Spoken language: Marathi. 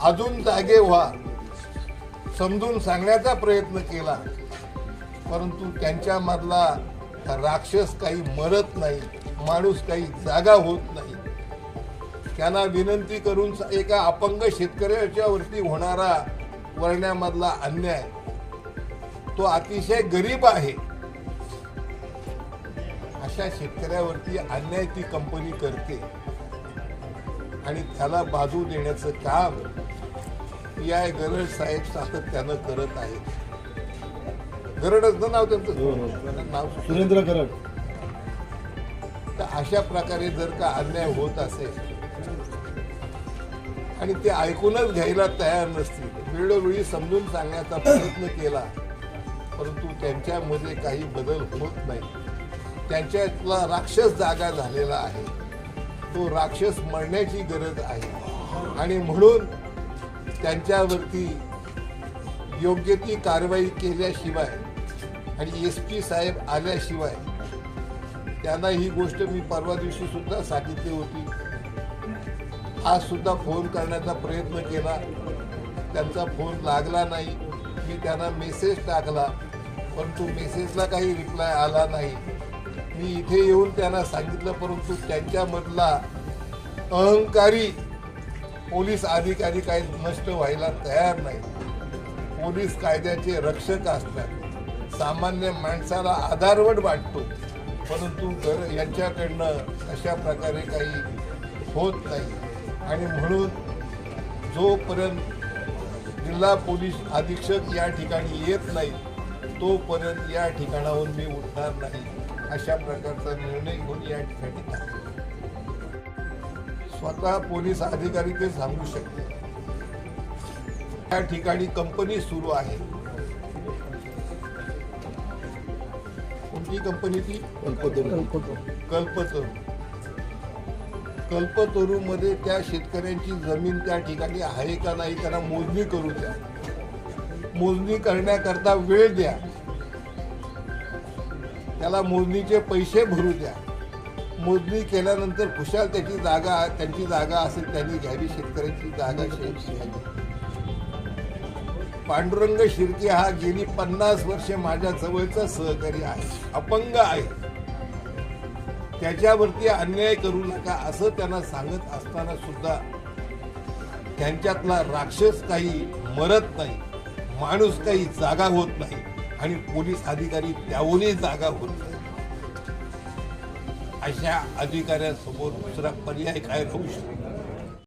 अजून जागे व्हा, समजून सांगण्याचा प्रयत्न केला, परंतु त्यांच्यामधला राक्षस काही मरत नाही, माणूस काही जागा होत नाही. त्यांना विनंती करून एका अपंग शेतकऱ्याच्या वरती होणारा वरण्यामधला अन्याय, तो अतिशय गरीब आहे, अशा शेतकऱ्यावरती अन्याय ती कंपनी करते आणि त्याला बाजू देण्याचं काम या गरड साहेब सातत्यानं करत आहेत. गरडच नाव त्यांचं नाव सुरेंद्र गरड. तर अशा प्रकारे जर का अन्याय होत असेल आणि ते ऐकूनच घ्यायला तयार नसतील, वेळोवेळी समजून सांगण्याचा प्रयत्न केला, परंतु त्यांच्यामध्ये काही बदल होत नाही. त्यांच्यातला राक्षस जागा झालेला आहे, तो राक्षस मरण्याची गरज आहे आणि म्हणून त्यांच्यावरती योग्य ती कारवाई केल्याशिवाय आणि SP साहेब आल्याशिवाय, त्यांना ही गोष्ट मी परवा दिवशी सुद्धा सांगितली होती, आज सुद्धा फोन करण्याचा प्रयत्न केला, त्यांचा फोन लागला नाही. मी त्यांना मेसेज टाकला, परंतु मेसेजला काही रिप्लाय आला नाही. मी इथे येऊन त्यांना सांगितलं, परंतु त्यांच्यामधला अहंकारी पोलीस अधिकारी काही नष्ट व्हायला तयार नाही. पोलीस कायद्याचे रक्षक असतात, सामान्य माणसाला आधारवड वाटतो, परंतु यांच्याकडनं अशा प्रकारे काही होत नाही. आणि म्हणून जोपर्यंत जिल्हा पोलीस अधीक्षक या ठिकाणी येत नाही, तोपर्यंत या ठिकाणाहून मी उठणार नाही, अशा प्रकारचा निर्णय घेऊन या ठिकाणी स्वतः पोलीस अधिकारी ते सांगू शकते. या ठिकाणी कंपनी सुरू आहे. कोणती कंपनी ती? कल्पतरू. कल्पतरू मध्ये त्या शेतकऱ्यांची जमीन त्या ठिकाणी आहे का नाही, त्यांना मोजणी करू द्या. मोजणी करण्याकरता वेळ द्या, त्याला मोजणीचे पैसे भरू द्या. मोजणी केल्यानंतर खुशाल त्यांची जागा असेल त्यांनी घ्यावी, शेतकऱ्यांची जागा घ्यावी. पांडुरंग शिर्के हा गेली 50 वर्षे माझ्या जवळचा सहकारी आहे, अपंग आहे. त्याच्यावरती अन्याय करू नका असं त्यांना सांगत असताना सुद्धा त्यांच्यातला राक्षस काही मरत नाही, माणूस काही जागा होत नाही आणि पोलीस अधिकारी त्याहूनही जागा होत नाही. अशा अधिकाऱ्यासमोर दुसरा पर्याय काय राहू शकतो?